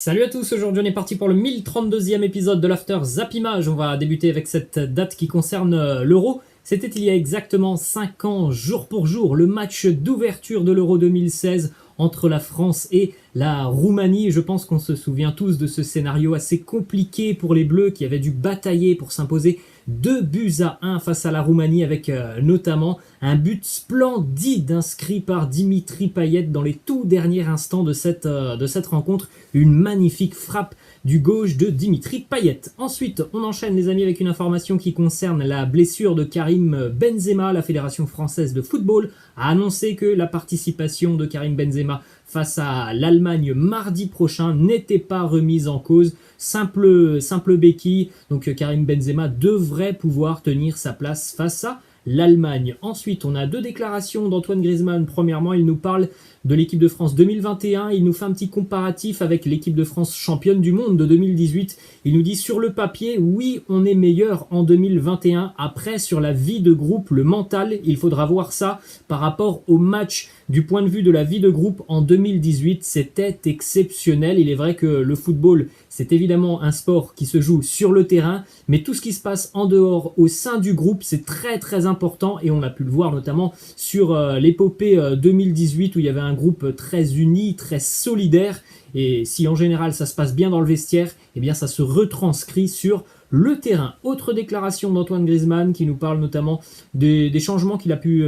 Salut à tous, aujourd'hui on est parti pour le 1032e épisode de l'After Zappimage. On va débuter avec cette date qui concerne l'Euro. C'était il y a exactement 5 ans, jour pour jour, le match d'ouverture de l'Euro 2016 entre la France et la Roumanie. Je pense qu'on se souvient tous de ce scénario assez compliqué pour les Bleus qui avaient dû batailler pour s'imposer 2-1 face à la Roumanie avec notamment un but splendide inscrit par Dimitri Payet dans les tout derniers instants de cette rencontre. Une magnifique frappe du gauche de Dimitri Payet. Ensuite, on enchaîne les amis avec une information qui concerne la blessure de Karim Benzema. La Fédération française de football a annoncé que la participation de Karim Benzema face à l'Allemagne mardi prochain n'était pas remise en cause. Simple béquille, donc Karim Benzema devrait pouvoir tenir sa place face à l'Allemagne. Ensuite, on a deux déclarations d'Antoine Griezmann. Premièrement, il nous parle de l'équipe de France 2021. Il nous fait un petit comparatif avec l'équipe de France championne du monde de 2018. Il nous dit sur le papier, oui, on est meilleur en 2021. Après, sur la vie de groupe, le mental, il faudra voir ça par rapport au match. Du point de vue de la vie de groupe en 2018, c'était exceptionnel. Il est vrai que le football, c'est évidemment un sport qui se joue sur le terrain, mais tout ce qui se passe en dehors, au sein du groupe, c'est très très important et on a pu le voir notamment sur l'épopée 2018 où il y avait un groupe très uni, très solidaire et si en général ça se passe bien dans le vestiaire, eh bien ça se retranscrit sur le terrain. Autre déclaration d'Antoine Griezmann qui nous parle notamment des changements qu'il a pu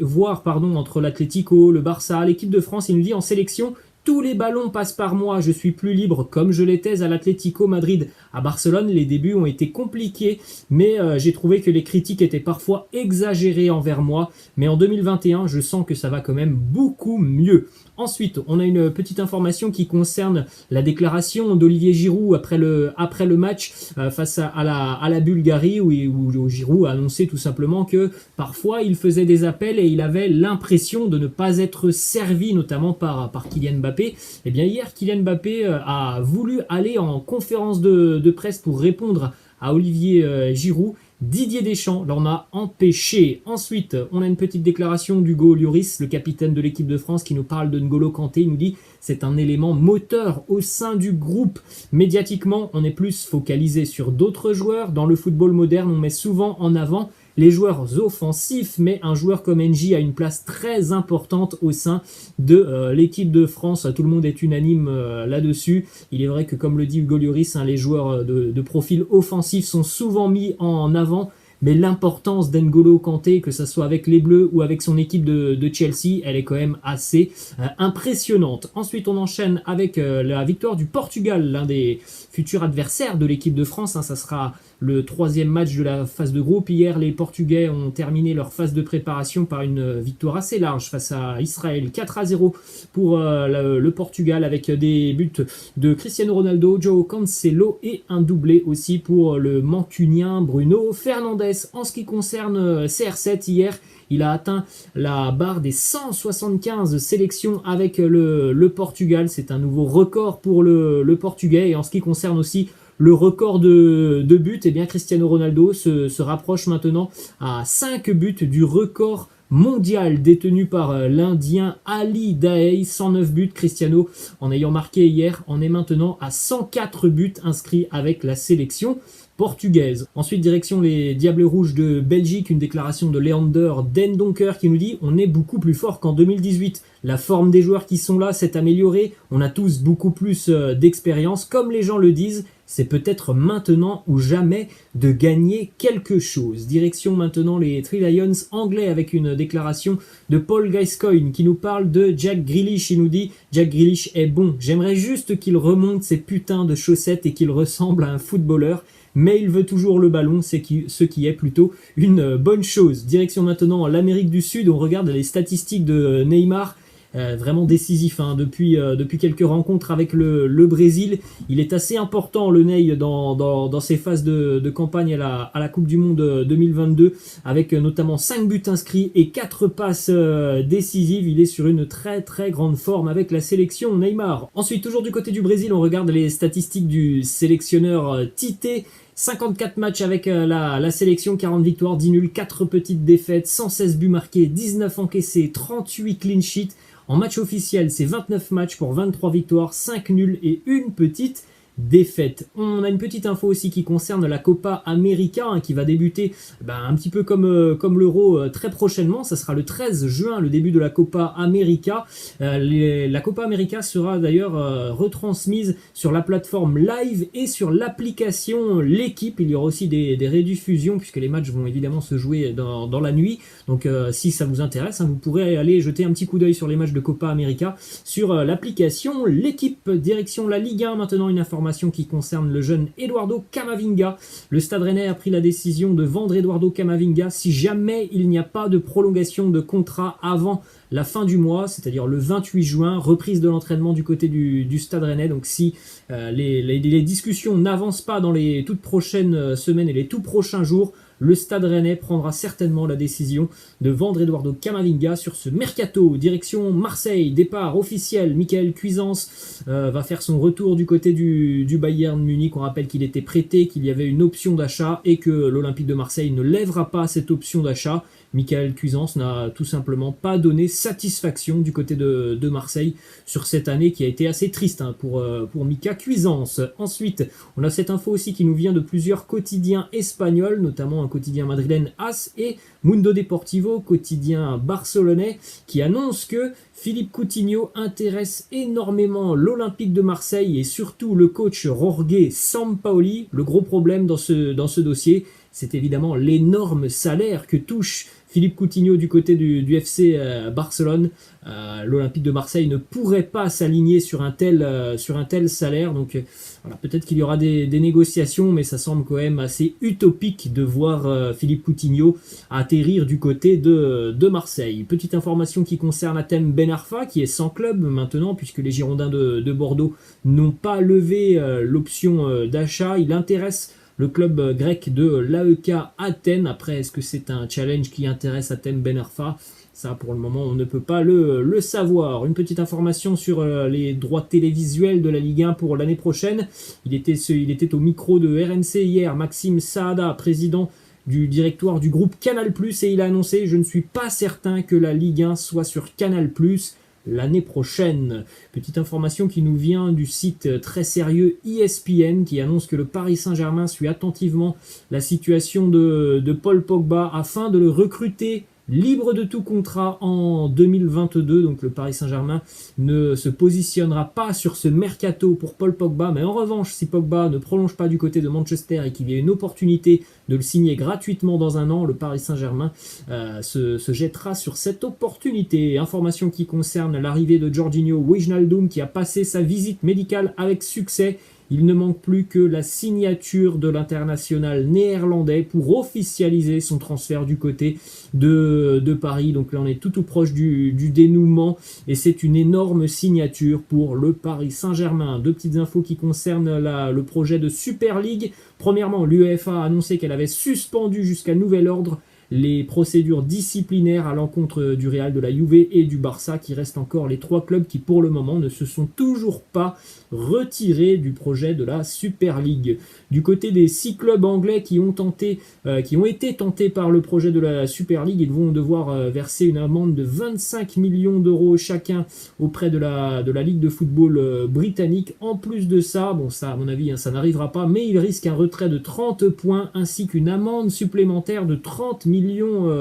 voir entre l'Atlético, le Barça, l'équipe de France. Il nous dit en sélection, tous les ballons passent par moi, je suis plus libre comme je l'étais à l'Atlético Madrid. À Barcelone, les débuts ont été compliqués, mais j'ai trouvé que les critiques étaient parfois exagérées envers moi. Mais en 2021, je sens que ça va quand même beaucoup mieux. Ensuite, on a une petite information qui concerne la déclaration d'Olivier Giroud après le match face à la Bulgarie où Giroud a annoncé tout simplement que parfois il faisait des appels et il avait l'impression de ne pas être servi, notamment par Kylian Mbappé. Et bien hier, Kylian Mbappé a voulu aller en conférence de presse pour répondre à Olivier Giroud. Didier Deschamps l'en a empêché. Ensuite, on a une petite déclaration d'Hugo Lloris, le capitaine de l'équipe de France, qui nous parle de N'Golo Kanté. Il nous dit c'est un élément moteur au sein du groupe. Médiatiquement, on est plus focalisé sur d'autres joueurs. Dans le football moderne, on met souvent en avant les joueurs offensifs, mais un joueur comme NJ a une place très importante au sein de l'équipe de France. Tout le monde est unanime là-dessus. Il est vrai que, comme le dit Hugo Lloris, les joueurs de profil offensif sont souvent mis en avant, mais l'importance d'N'Golo Kanté, que ce soit avec les Bleus ou avec son équipe de Chelsea, elle est quand même assez impressionnante. Ensuite, on enchaîne avec la victoire du Portugal, l'un des futurs adversaires de l'équipe de France. Ça sera le troisième match de la phase de groupe. Hier, les Portugais ont terminé leur phase de préparation par une victoire assez large face à Israël. 4-0 pour le Portugal avec des buts de Cristiano Ronaldo, João Cancelo et un doublé aussi pour le mancunien Bruno Fernandes. En ce qui concerne CR7, hier, il a atteint la barre des 175 sélections avec le Portugal. C'est un nouveau record pour le Portugais. Et en ce qui concerne aussi le record de buts, eh bien Cristiano Ronaldo se rapproche maintenant à 5 buts du record mondial détenu par l'Indien Ali Daei, 109 buts. Cristiano, en ayant marqué hier, en est maintenant à 104 buts inscrits avec la sélection portugaise. Ensuite, direction les Diables Rouges de Belgique, une déclaration de Leander Den Donker qui nous dit on est beaucoup plus fort qu'en 2018. La forme des joueurs qui sont là s'est améliorée, on a tous beaucoup plus d'expérience. Comme les gens le disent, c'est peut-être maintenant ou jamais de gagner quelque chose. Direction maintenant les Three Lions anglais avec une déclaration de Paul Gascoigne qui nous parle de Jack Grealish. Il nous dit Jack Grealish est bon, j'aimerais juste qu'il remonte ses putains de chaussettes et qu'il ressemble à un footballeur. Mais il veut toujours le ballon, ce qui est plutôt une bonne chose. Direction maintenant l'Amérique du Sud, on regarde les statistiques de Neymar. Vraiment décisif depuis quelques rencontres avec le Brésil. Il est assez important le Ney dans ses phases de campagne à la Coupe du Monde 2022 avec notamment 5 buts inscrits et 4 passes décisives. Il est sur une très très grande forme avec la sélection Neymar. Ensuite, toujours du côté du Brésil, on regarde les statistiques du sélectionneur Tite. 54 matchs avec la sélection, 40 victoires, 10 nuls, 4 petites défaites, 116 buts marqués, 19 encaissés, 38 clean sheets. En match officiel, c'est 29 matchs pour 23 victoires, 5 nuls et une petite défaite. On a une petite info aussi qui concerne la Copa América qui va débuter un petit peu comme l'Euro très prochainement. Ça sera le 13 juin, le début de la Copa América. La Copa América sera d'ailleurs retransmise sur la plateforme Live et sur l'application L'équipe. Il y aura aussi des rediffusions puisque les matchs vont évidemment se jouer dans la nuit. Donc si ça vous intéresse, vous pourrez aller jeter un petit coup d'œil sur les matchs de Copa América sur l'application L'équipe. Direction la Ligue 1 maintenant, une information qui concerne le jeune Eduardo Camavinga. Le Stade Rennais a pris la décision de vendre Eduardo Camavinga si jamais il n'y a pas de prolongation de contrat avant la fin du mois, c'est-à-dire le 28 juin, reprise de l'entraînement du côté du Stade Rennais. Donc si les discussions n'avancent pas dans les toutes prochaines semaines et les tout prochains jours, le Stade Rennais prendra certainement la décision de vendre Eduardo Camavinga sur ce mercato. Direction Marseille, départ officiel. Michael Cuisance va faire son retour du côté du Bayern Munich. On rappelle qu'il était prêté, qu'il y avait une option d'achat et que l'Olympique de Marseille ne lèvera pas cette option d'achat. Michael Cuisance n'a tout simplement pas donné satisfaction du côté de Marseille sur cette année qui a été assez triste pour Mika Cuisance. Ensuite, on a cette info aussi qui nous vient de plusieurs quotidiens espagnols, notamment un quotidien madrilène AS et Mundo Deportivo, quotidien barcelonais, qui annonce que Philippe Coutinho intéresse énormément l'Olympique de Marseille et surtout le coach Jorge Sampaoli. Le gros problème dans ce dossier, c'est évidemment l'énorme salaire que touche Philippe Coutinho du côté du FC Barcelone. L'Olympique de Marseille ne pourrait pas s'aligner sur un tel salaire. Donc voilà, peut-être qu'il y aura des négociations, mais ça semble quand même assez utopique de voir Philippe Coutinho atterrir du côté de Marseille. Petite information qui concerne Hatem Ben Arfa, qui est sans club maintenant, puisque les Girondins de Bordeaux n'ont pas levé l'option d'achat. Il intéresse le club grec de l'AEK Athènes. Après, est-ce que c'est un challenge qui intéresse Hatem Ben Arfa ? Ça, pour le moment, on ne peut pas le savoir. Une petite information sur les droits télévisuels de la Ligue 1 pour l'année prochaine. Il était au micro de RMC hier, Maxime Saada, président du directoire du groupe Canal+, et il a annoncé « Je ne suis pas certain que la Ligue 1 soit sur Canal+, l'année prochaine ». Petite information qui nous vient du site très sérieux ESPN qui annonce que le Paris Saint-Germain suit attentivement la situation de Paul Pogba afin de le recruter libre de tout contrat en 2022. Donc le Paris Saint-Germain ne se positionnera pas sur ce mercato pour Paul Pogba, mais en revanche, si Pogba ne prolonge pas du côté de Manchester et qu'il y a une opportunité de le signer gratuitement dans un an, le Paris Saint-Germain se jettera sur cette opportunité. Information qui concerne l'arrivée de Georginio Wijnaldum qui a passé sa visite médicale avec succès. Il ne manque plus que la signature de l'international néerlandais pour officialiser son transfert du côté de Paris. Donc là, on est tout proche du dénouement et c'est une énorme signature pour le Paris Saint-Germain. Deux petites infos qui concernent le projet de Super League. Premièrement, l'UEFA a annoncé qu'elle avait suspendu jusqu'à nouvel ordre les procédures disciplinaires à l'encontre du Real, de la Juve et du Barça, qui restent encore les trois clubs qui pour le moment ne se sont toujours pas retirés du projet de la Super League. Du côté des 6 clubs anglais qui ont été tentés par le projet de la Super League, ils vont devoir verser une amende de 25 millions d'euros chacun auprès de la Ligue de football britannique. En plus de ça, bon ça à mon avis ça n'arrivera pas, mais ils risquent un retrait de 30 points ainsi qu'une amende supplémentaire de 30 millions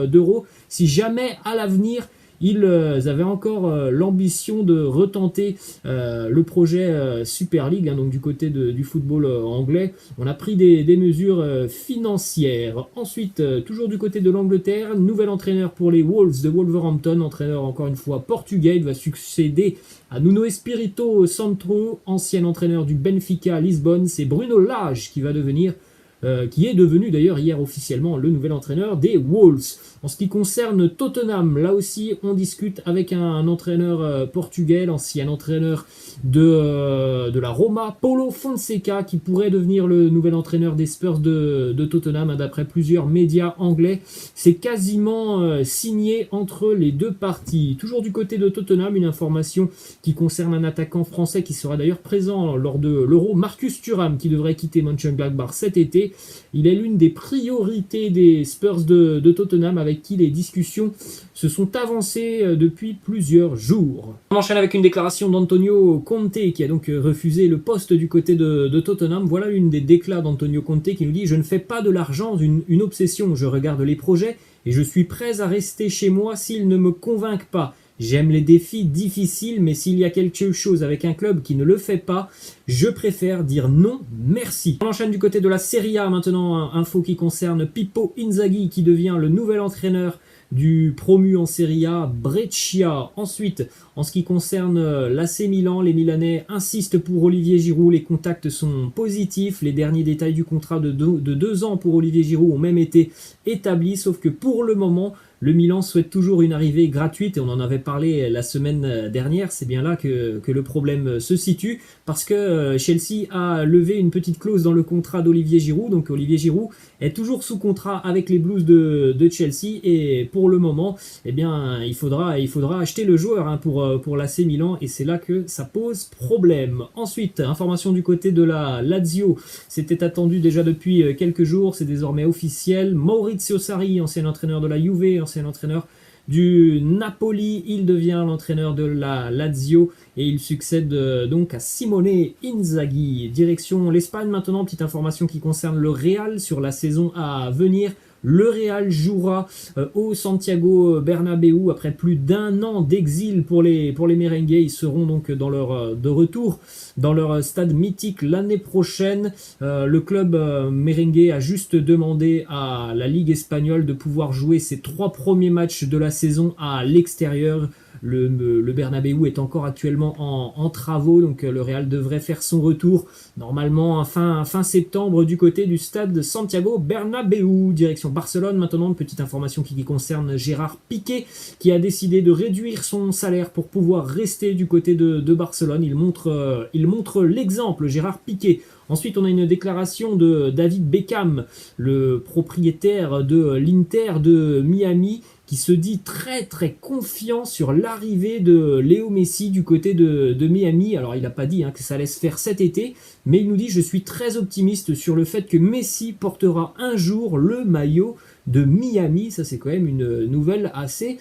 d'euros si jamais à l'avenir ils avaient encore l'ambition de retenter le projet Super League, donc du côté du football anglais. On a pris des mesures financières. Ensuite, toujours du côté de l'Angleterre, nouvel entraîneur pour les Wolves de Wolverhampton, entraîneur encore une fois portugais. Il va succéder à Nuno Espirito Santo, ancien entraîneur du Benfica Lisbonne. C'est Bruno Lage qui est devenu d'ailleurs hier officiellement le nouvel entraîneur des Wolves. En ce qui concerne Tottenham, là aussi on discute avec un entraîneur portugais, l'ancien entraîneur de la Roma, Paulo Fonseca, qui pourrait devenir le nouvel entraîneur des Spurs de Tottenham, d'après plusieurs médias anglais. C'est quasiment signé entre les deux parties. Toujours du côté de Tottenham, une information qui concerne un attaquant français qui sera d'ailleurs présent lors de l'Euro, Marcus Thuram, qui devrait quitter Mönchengladbach cet été. marché. Il est l'une des priorités des Spurs de Tottenham avec qui les discussions se sont avancées depuis plusieurs jours. On enchaîne avec une déclaration d'Antonio Conte qui a donc refusé le poste du côté de Tottenham. Voilà l'une des déclarations d'Antonio Conte qui nous dit « Je ne fais pas de l'argent une obsession, je regarde les projets et je suis prêt à rester chez moi s'ils ne me convainquent pas. J'aime les défis difficiles, mais s'il y a quelque chose avec un club qui ne le fait pas, je préfère dire non, merci. » On enchaîne du côté de la Serie A maintenant, info qui concerne Pippo Inzaghi qui devient le nouvel entraîneur du promu en Serie A, Brescia. Ensuite, en ce qui concerne l'AC Milan, les Milanais insistent pour Olivier Giroud. Les contacts sont positifs. Les derniers détails du contrat de 2 ans pour Olivier Giroud ont même été établis. Sauf que pour le moment, le Milan souhaite toujours une arrivée gratuite et on en avait parlé la semaine dernière. C'est bien là que le problème se situe parce que Chelsea a levé une petite clause dans le contrat d'Olivier Giroud. Donc Olivier Giroud est toujours sous contrat avec les Blues de Chelsea et pour le moment, eh bien, il faudra acheter le joueur pour l'AC Milan et c'est là que ça pose problème. Ensuite, information du côté de la Lazio, c'était attendu déjà depuis quelques jours, c'est désormais officiel. Maurizio Sarri, ancien entraîneur de la Juve, ancien entraîneur du Napoli, il devient l'entraîneur de la Lazio et il succède donc à Simone Inzaghi. Direction l'Espagne maintenant, petite information qui concerne le Real sur la saison à venir. Le Real jouera au Santiago Bernabéu après plus d'1 an d'exil pour les merengues. Ils seront donc de retour dans leur stade mythique l'année prochaine. Le club merengue a juste demandé à la Ligue espagnole de pouvoir jouer ses 3 premiers matchs de la saison à l'extérieur. Le Bernabéu est encore actuellement en travaux, donc le Real devrait faire son retour normalement fin septembre du côté du stade Santiago Bernabéu. Direction Barcelone maintenant, petite information qui concerne Gérard Piqué qui a décidé de réduire son salaire pour pouvoir rester du côté de Barcelone. Il montre l'exemple, Gérard Piqué. Ensuite, on a une déclaration de David Beckham, le propriétaire de l'Inter de Miami, qui se dit très très confiant sur l'arrivée de Léo Messi du côté de Miami. Alors il n'a pas dit que ça allait se faire cet été, mais il nous dit « Je suis très optimiste sur le fait que Messi portera un jour le maillot de Miami ». Ça c'est quand même une nouvelle assez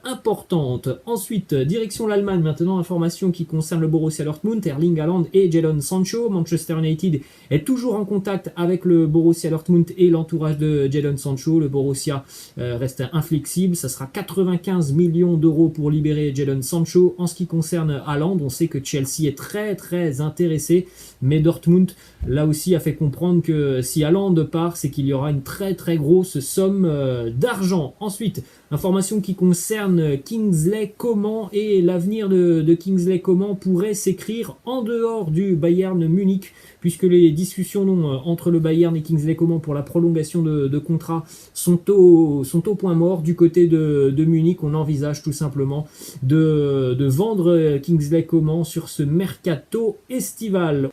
importante. Ensuite, direction l'Allemagne maintenant, information qui concerne le Borussia Dortmund, Erling Haaland et Jadon Sancho. Manchester United est toujours en contact avec le Borussia Dortmund et l'entourage de Jadon Sancho. Le Borussia reste inflexible. Ça sera 95 millions d'euros pour libérer Jadon Sancho. En ce qui concerne Haaland, on sait que Chelsea est très très intéressé, mais Dortmund là aussi a fait comprendre que si Haaland part, c'est qu'il y aura une très très grosse somme d'argent. Ensuite, information qui concerne Kingsley Coman et l'avenir de Kingsley Coman pourrait s'écrire en dehors du Bayern Munich, puisque les discussions entre le Bayern et Kingsley Coman pour la prolongation de contrat sont au point mort. Du côté de Munich, on envisage tout simplement de vendre Kingsley Coman sur ce mercato estival.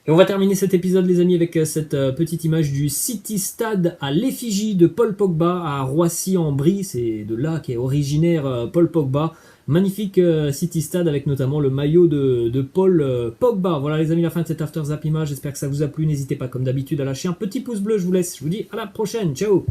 Et on va terminer cet épisode les amis avec cette petite image du City Stade à l'effigie de Paul Pogba à Roissy-en-Brie. C'est de là qu'est originaire Paul Pogba. Magnifique City Stade avec notamment le maillot de Paul Pogba. Voilà les amis, la fin de cet After Zap Image. J'espère que ça vous a plu. N'hésitez pas comme d'habitude à lâcher un petit pouce bleu. Je vous laisse. Je vous dis à la prochaine. Ciao.